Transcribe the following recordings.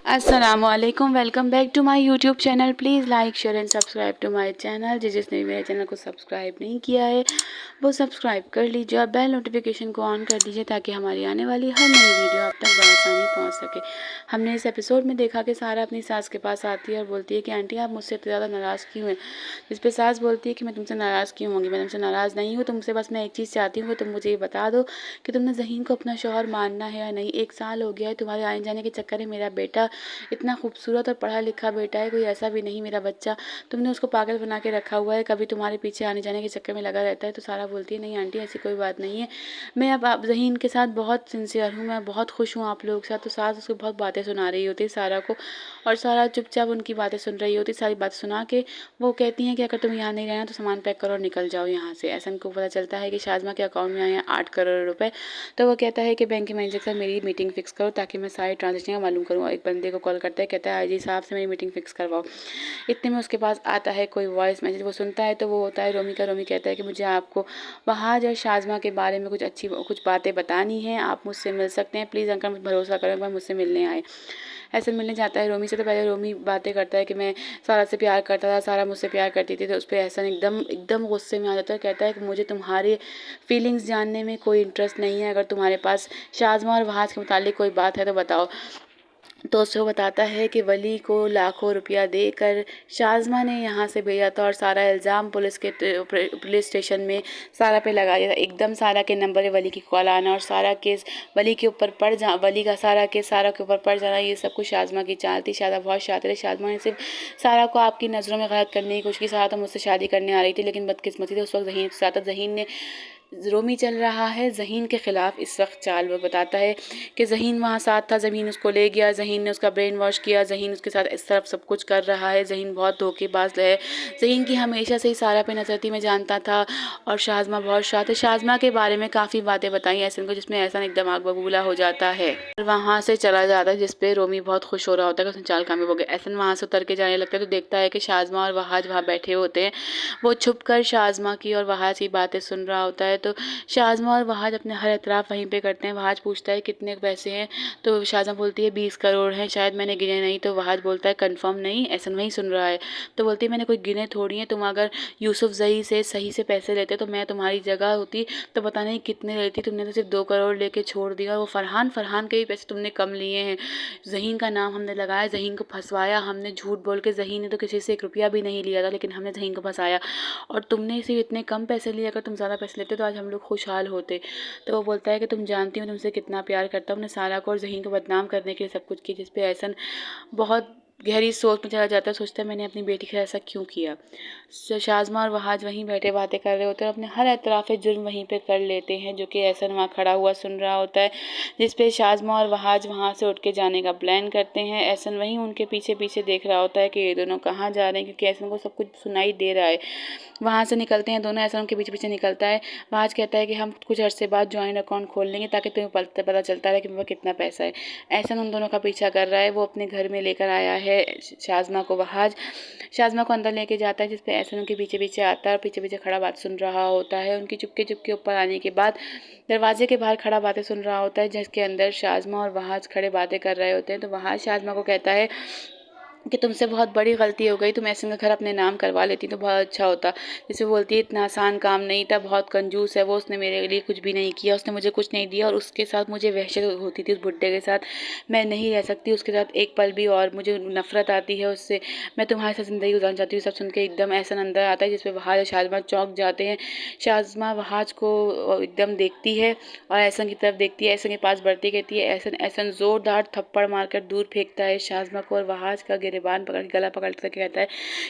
अस्सलामुअलैकुम, welcome back to my YouTube channel. Please like share and subscribe to my channel. जिसने भी मेरे channel को सब्सक्राइब नहीं किया है वो सब्सक्राइब कर लीजिए और बेल नोटिफिकेशन को ऑन कर दीजिए ताकि हमारी आने वाली हर नई वीडियो आप तक बआसानी पहुंच सके। हमने इस एपिसोड में देखा कि सारा अपनी सास के पास आती है और बोलती है कि आंटी आप मुझसे इतनी ज़्यादा नाराज़ क्यों हैं। जिस पर सास बोलती है कि मैं तुमसे नाराज़ क्यों होंगी, मैं तुमसे नाराज़ नहीं हूँ, तुमसे बस मैं एक चीज़ चाहती हूँ कि तुम मुझे ये बता दो कि तुमने ज़हीन को अपना शौहर मानना है या नहीं। 1 साल हो गया है तुम्हारे आने जाने के चक्कर में, मेरा बेटा इतना खूबसूरत और पढ़ा लिखा बेटा है, कोई ऐसा भी नहीं मेरा बच्चा, तुमने उसको पागल बना के रखा हुआ है, कभी तुम्हारे पीछे आने जाने के चक्कर में लगा रहता है। तो सारा बोलती है नहीं आंटी ऐसी कोई बात नहीं है, मैं अब आप ज़हीन के साथ बहुत सिंसियर हूँ, मैं बहुत खुश हूँ आप लोगों के साथ। तो सास उसको बहुत बातें सुना रही होती है सारा को, और सारा चुपचाप उनकी बातें सुन रही होती। सारी बातें सुना के वो कहती हैं कि अगर तुम यहाँ नहीं रहना तो सामान पैक करो और निकल जाओ यहाँ से। ऐसा को पता चलता है कि शाज़मा के अकाउंट में आए हैं 8 करोड़ रुपए। तो वो कहता है कि बैंक के मैनेजर के साथ मेरी मीटिंग फिक्स करो ताकि मैं सारे ट्रांजेक्शन का मालूम करूँ। एक बंदे को कॉल करता है, कहता है आईजी साहब से मेरी मीटिंग फिक्स करवाओ। इतने में उसके पास आता है कोई वॉइस मैसेज, वो सुनता है तो वो होता है रोमी का। रोमी कहता है कि मुझे आपको वहाज और शाज़मा के बारे में कुछ बातें बतानी हैं, आप मुझसे मिल सकते हैं प्लीज़ अंकल, मुझे भरोसा करें, एक बार मुझसे मिलने आए। ऐसे मिलने जाता है रोमी से। तो पहले रोमी बातें करता है कि मैं सारा से प्यार करता था, सारा मुझसे प्यार करती थी। तो उस पर एहसन एकदम एकदम गुस्से में आ जाता है, कहता है कि मुझे तुम्हारे फीलिंग्स जानने में कोई इंटरेस्ट नहीं है, अगर तुम्हारे पास शाज़मा और वहाज के मुतालिक कोई बात है तो बताओ। तो उसको बताता है कि वली को लाखों रुपया देकर शाज़मा ने यहाँ से भेजा था और सारा इल्ज़ाम पुलिस स्टेशन में सारा पे लगा दिया था। एकदम सारा के नंबर पे वली की कॉल आना और सारा केस वली के ऊपर पड़ जा, वली का सारा केस सारा के ऊपर पड़ जाना, ये सब कुछ शाज़मा की चाल थी। शाज़मा बहुत शातिर है, शाज़मा ने सिर्फ सारा को आपकी नज़रों में गलत करने की कोशिश की। सारा तो मुझसे शादी करने आ रही थी लेकिन बदकिस्मती से उस वक्त ज़हीन के साथ ज़हीन ने रोमी चल रहा है ज़हीन के ख़िलाफ़ इस वक्त चाल। वो बताता है कि ज़हीन वहाँ साथ था, ज़हीन उसको ले गया, ज़हीन ने उसका ब्रेन वॉश किया, ज़हीन उसके साथ इस तरफ सब कुछ कर रहा है। ज़हीन बहुत धोखेबाज है, ज़हीन की हमेशा से ही सारा पे नज़र थी, मैं जानता था। और शाज़मा बहुत शातिर है। शाज़मा के बारे में काफ़ी बातें बताई एहसन को, जिसमें एहसन एकदम आग बबूला हो जाता है और वहाँ से चला जाता है, जिसपे रोमी बहुत खुश हो रहा होता है कि उसने चाल कामयाब हो गया। एहसन वहाँ से उतर के जाने लगता है तो देखता है कि शाज़मा और वहाज वहाँ बैठे होते हैं। वो छुप कर शाज़मा की और वहाज की बातें सुन रहा होता है। तो शाज़मा और वहाज अपने हर एतराफ़ वहीं पे करते हैं। वहाज पूछता है कितने पैसे हैं, तो शाज़मा बोलती है 20 करोड़ हैं, शायद मैंने गिने नहीं। तो वहाज बोलता है कंफर्म नहीं, एहसन वहीं सुन रहा है। तो बोलती है मैंने कोई गिने थोड़ी हैं, तुम अगर यूसुफ ज़ई से सही से पैसे लेते तो मैं तुम्हारी जगह होती तो पता नहीं कितने लेती, तुमने तो सिर्फ 2 करोड़ लेके छोड़ दिया। और वो फरहान के भी पैसे तुमने कम लिए हैं। ज़हीन का नाम हमने लगाया, ज़हीन को फंसवाया हमने झूठ बोल के। ज़हीन ने तो किसी से 1 रुपया भी नहीं लिया था लेकिन हमने ज़हीन को फंसाया और तुमने सिर्फ इतने कम पैसे लिए, अगर तुम ज़्यादा पैसे लेते तो आज हम लोग खुशहाल होते। तो वो बोलता है कि तुम जानती हो तुमसे कितना प्यार करता हूँ। हमने सारा को और ज़हीन को बदनाम करने के लिए सब कुछ किया, जिस पे एहसन बहुत गहरी सोच में चला जाता है। सोचता है मैंने अपनी बेटी के साथ ऐसा क्यों किया। शाज़मा और वहाज वहीं बैठे बातें कर रहे होते हैं और अपने हर एतराफ़ जुर्म वहीं पे कर लेते हैं, जो कि एहसन वहाँ खड़ा हुआ सुन रहा होता है। जिस पे शाज़मा और वहाज वहाँ से उठ के जाने का प्लान करते हैं। एहसन वहीं उनके पीछे पीछे देख रहा होता है कि ये दोनों कहाँ जा रहे हैं, क्योंकि एहसन को सब कुछ सुनाई दे रहा है। वहाँ से निकलते हैं दोनों, एहसन उनके पीछे पीछे निकलता है। वहाज कहता है कि हम कुछ अर्से बाद जॉइंट अकाउंट खोल लेंगे ताकि तुम्हें पता चलता है कि मेरे पास कितना पैसा है। एहसन उन दोनों का पीछा कर रहा है, वो अपने घर में लेकर आया है शाज़मा को। वहाज शाज़मा को अंदर लेके जाता है, जिस पे एहसन उनके पीछे पीछे आता है और पीछे पीछे खड़ा बात सुन रहा होता है। उनकी चुपके चुपके ऊपर आने के बाद दरवाजे के बाहर खड़ा बातें सुन रहा होता है, जिसके अंदर शाज़मा और वहाज खड़े बातें कर रहे होते हैं। तो वहाज शाज़मा को कहता है कि तुमसे बहुत बड़ी गलती हो गई, तुम एहसन का घर अपने नाम करवा लेती तो बहुत अच्छा होता। जैसे बोलती है इतना आसान काम नहीं था, बहुत कंजूस है वो, उसने मेरे लिए कुछ भी नहीं किया, उसने मुझे कुछ नहीं दिया और उसके साथ मुझे वहशत होती थी। उस बुड्ढे के साथ मैं नहीं रह सकती उसके साथ एक पल भी, और मुझे नफरत आती है उससे, मैं तुम्हारे साथ ज़िंदगी गुजारना चाहती हूँ। सब सुन के एकदम एहसन अंदर आता है, जिसपे वहाज और शाज़मा चौंक जाते हैं। शाज़मा वहाज को एकदम देखती है और एहसन की तरफ देखती है, एहसन के पास बढ़ती कहती है एहसन। एहसन ज़ोरदार थप्पड़ मारकर दूर फेंकता है शाज़मा को और वहाज का गिरेबान पकड़ के गला पकड़ के कहता है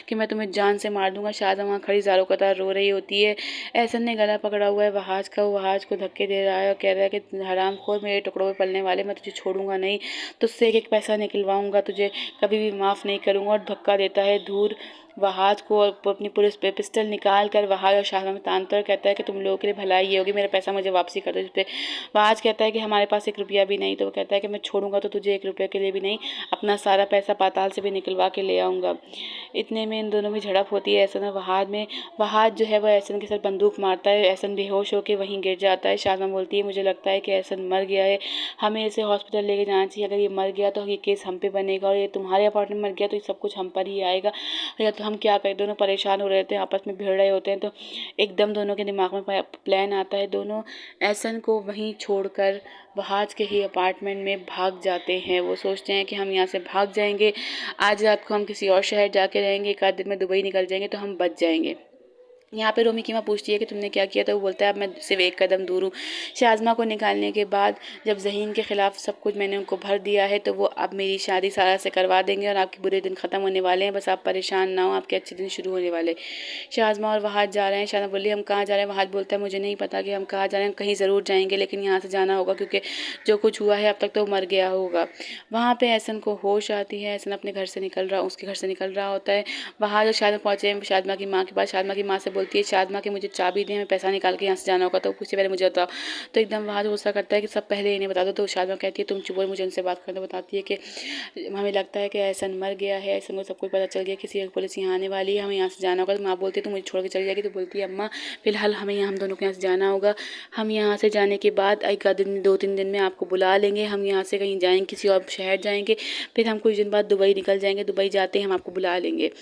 कि मैं तुम्हें जान से मार दूंगा। शाज़मा वहाँ खड़ी ज़ारों कतार रो रही होती है। एहसन ने गला पकड़ा हुआ है वहाज का, वो वहाज को धक्के दे रहा है और कह रहा है कि हरामखोर, मेरे टुकड़ों में पलने वाले, मैं तुझे छोड़ूंगा नहीं, तुझसे एक एक पैसा निकलवाऊंगा, तुझे कभी भी माफ़ नहीं करूंगा। और धक्का देता है दूर वहाज को और अपनी पुलिस पे पिस्टल निकाल कर वहाज और शाहजहां में तानता है और कहता है कि तुम लोगों के लिए भलाई ये होगी, मेरा पैसा मुझे वापसी कर दो। जिस पे वहाज कहता है कि हमारे पास 1 रुपया भी नहीं। तो वो कहता है कि मैं छोड़ूंगा तो तुझे 1 रुपये के लिए भी नहीं, अपना सारा पैसा पाताल से भी निकलवा के ले आऊँगा। इतने में इन दोनों में झड़प होती है एहसन और वहाज में। वहाज जो है वो एहसन के साथ बंदूक मारता है, एहसन बेहोश होकर वहीं गिर जाता है। शाहजहां बोलती है मुझे लगता है कि एहसन मर गया है, हमें इसे हॉस्पिटल लेके जाना चाहिए। अगर ये मर गया तो ये केस हम पे बनेगा, और ये तुम्हारे अपार्टमेंट में मर गया तो ये सब कुछ हम पर ही आएगा, या तो हम क्या करें। दोनों परेशान हो रहे थे, आपस में भिड़ रहे होते हैं, तो एकदम दोनों के दिमाग में प्लान आता है। दोनों एहसन को वहीं छोड़कर वहाज के ही अपार्टमेंट में भाग जाते हैं। वो सोचते हैं कि हम यहाँ से भाग जाएंगे, आज रात को हम किसी और शहर जाके रहेंगे, 1 आध दिन में दुबई निकल जाएंगे तो हम बच जाएंगे। यहाँ पे रोमी कीमा पूछती है कि तुमने क्या किया, तो वो बोलता है अब मैं सिर्फ 1 कदम दूर हूँ। शाज़मा को निकालने के बाद जब ज़हीन के ख़िलाफ़ सब कुछ मैंने उनको भर दिया है, तो वो अब मेरी शादी सारा से करवा देंगे और आपके बुरे दिन ख़त्म होने वाले हैं। बस आप परेशान ना हो, आपके अच्छे दिन शुरू होने वाले। शाज़मा और वहाज जा रहे हैं। शाज़मा बोली हम कहाँ जा रहे हैं। वहाज बोलता है मुझे नहीं पता कि हम कहाँ जा रहे हैं, कहीं ज़रूर जाएंगे, लेकिन यहाँ से जाना होगा क्योंकि जो कुछ हुआ है अब तक तो मर गया होगा। वहाँ पर एहसन को होश आती है। एहसन अपने घर से उसके घर से निकल रहा होता है। वहाज और शाज़मा पहुँचे शाज़मा की माँ के पास। शाज़मा की माँ से बोलती है शाज़मा कि मुझे चाबी दे, मैं पैसा निकाल के यहाँ से जाना होगा, तो उससे पहले मुझे बताओ। तो एकदम वहाज गुस्सा करता है कि सब पहले इन्हें बता दो। तो शाज़मा कहती है तुम चुप हो, मुझे उनसे बात करने। बताती है कि हमें लगता है कि एहसन मर गया है, एहसन को सब कुछ पता चल गया, किसी एक पुलिस यहाँ आने वाली है, हमें यहाँ से जाना होगा। तो माँ बोलती है तुम मुझे छोड़ के चली जाएगी। तो बोलती है अम्मा फिलहाल हमें यहाँ हम दोनों को यहाँ से जाना होगा, हम यहाँ से जाने के बाद 1 आध दिन 2-3 दिन में आपको बुला लेंगे, हम यहाँ से कहीं जाएंगे, किसी और शहर जाएंगे, फिर हम कुछ दिन बाद दुबई निकल जाएंगे, दुबई जाते हैं हम आपको बुला लेंगे।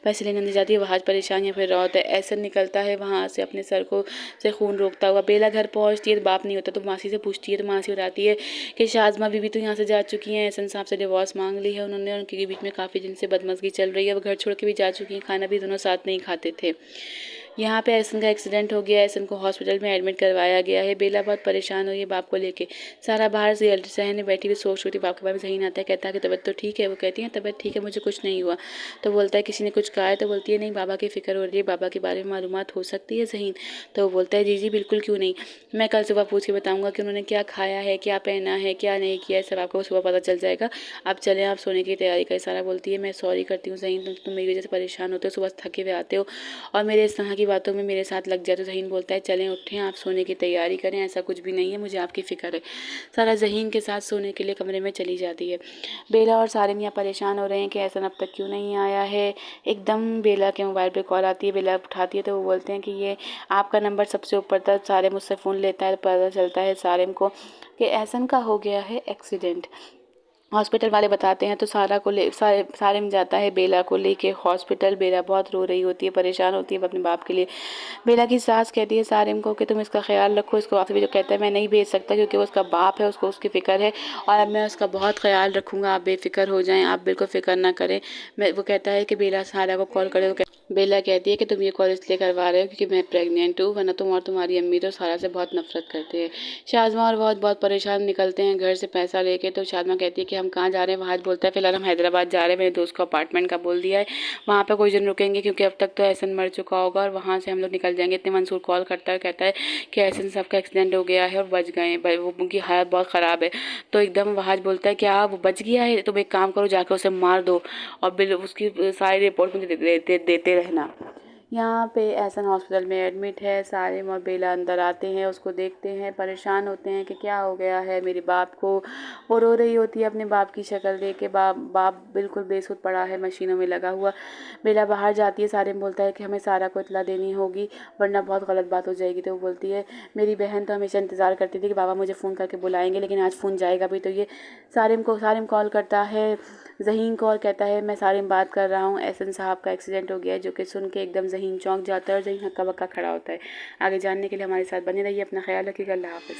पैसे लेने नहीं जाती है। वहाज परेशान या फिर होता है। एहसन निकलता है वहाँ से अपने सर को से खून रोकता हुआ। बेला घर पहुँचती है तो बाप नहीं होता, तो मासी से पूछती है, तो मासी बताती है कि शाज़मा बीबी तो यहाँ से जा चुकी हैं, एहसन साहब से डिवोर्स मांग ली है उन्होंने, उनके बीच में काफ़ी दिन से बदमज़गी चल रही है, वो घर छोड़ के भी जा चुकी हैं, खाना भी दोनों साथ नहीं खाते थे। यहाँ पे एहसन का एक्सीडेंट हो गया है, एहसन को हॉस्पिटल में एडमिट करवाया गया है। बेला बहुत परेशान हुई है बाप को लेके। सारा बाहर से सहने बैठी हुई सोच रही थी, बाप के बारे में ज़हीन आता है, कहता है कि तबीयत तो ठीक है। वो कहती है तबीयत ठीक है, मुझे कुछ नहीं हुआ। तो बोलता है किसी ने कुछ कहा है। तो बोलती है नहीं, बाबा की फ़िक्र हो रही है, बाबा के बारे में मालूमात हो सकती है ज़हीन। तो वो बोलता है जी जी बिल्कुल, क्यों नहीं, मैं कल सुबह पूछ के बताऊँगा कि उन्होंने क्या खाया है, क्या पहना है, क्या नहीं किया है, सब आपको सुबह पता चल जाएगा। आप चलें, आप सोने की तैयारी करें। सारा बोलती है मैं सॉरी करती हूँ ज़हीन, तुम मेरी वजह से परेशान होते हो, सुबह थके हुए आते हो और मेरे इस तरह की बातों में मेरे साथ लग जाए। तो ज़हीन बोलता है चलें उठें, आप सोने की तैयारी करें, ऐसा कुछ भी नहीं है, मुझे आपकी फ़िक्र है। सारा ज़हीन के साथ सोने के लिए कमरे में चली जाती है। बेला और सारिम यहाँ परेशान हो रहे हैं कि एहसन अब तक क्यों नहीं आया है। एकदम बेला के मोबाइल पे कॉल आती है। बेला उठाती है तो वो बोलते हैं कि ये आपका नंबर सबसे ऊपर था। सारिम मुझसे फ़ोन लेता है, पता चलता है सारिम को कि एहसन का हो गया है एक्सीडेंट। हॉस्पिटल वाले बताते हैं तो सारिम जाता है बेला को लेके हॉस्पिटल। बेला बहुत रो रही होती है, परेशान होती है अपने बाप के लिए। बेला की सास कहती है सारिम को कि तुम इसका ख्याल रखो। इसको आसिफ जो कहता है मैं नहीं भेज सकता क्योंकि वो उसका बाप है, उसको उसकी फ़िक्र है और अब मैं उसका बहुत ख्याल रखूँगा, आप बेफिक्र हो जाएं, आप बिल्कुल फ़िक्र ना करें। वो कहता है कि बेला सारा को कॉल करे। बेला कहती है कि तुम ये कॉल इसलिए करवा रहे हो क्योंकि मैं प्रेग्नेंट हूँ, वरना तुम और तुम्हारी अम्मी तो सारा से बहुत नफरत करते हैं। शाज़मा और बहुत परेशान निकलते हैं घर से पैसा लेके। तो शाज़मा कहती है कि हम कहाँ जा रहे हैं। वहाज बोलता है फिलहाल हम हैदराबाद जा रहे हैं, मेरे दोस्त को अपार्टमेंट का बोल दिया है, वहाँ पर कुछ दिन रुकेंगे क्योंकि अब तक तो एहसन मर चुका होगा और वहाँ से हम लोग निकल जाएंगे। इतने मंसूर कॉल करता है, कहता है कि एहसन साहब का एक्सीडेंट हो गया है और बच गए हैं, वो उनकी हालत बहुत ख़राब है। तो एकदम वहाज बोलता है क्या वो बच गया है, तुम एक काम करो जाकर उसे मार दो और बिल उसकी सारी रिपोर्ट मुझे देते रहना। यहाँ पे एहसन हॉस्पिटल में एडमिट है। सारिम और बेला अंदर आते हैं, उसको देखते हैं, परेशान होते हैं कि क्या हो गया है मेरे बाप को। वो रो रही होती है अपने बाप की शक्ल देख के। बाप बिल्कुल बेसुध पड़ा है मशीनों में लगा हुआ। बेला बाहर जाती है। सारिम बोलता है कि हमें सारा को इत्तला देनी होगी वरना बहुत गलत बात हो जाएगी। तो वो बोलती है मेरी बहन तो हमेशा इंतज़ार करती थी कि बाबा मुझे फ़ोन करके बुलाएंगे, लेकिन आज फ़ोन जाएगा भी। तो ये सारिम कॉल करता है ज़हीन को और कहता है मैं सारिम बात कर रहा हूँ, एहसन साहब का एक्सीडेंट हो गया है। जो कि सुन के एकदम ज़हीन चौंक जाता है और ज़हीन हक्का बक्का खड़ा होता है। आगे जानने के लिए हमारे साथ बने रहिए, अपना ख्याल रखिएगा, अल्लाह हाफ़िज़।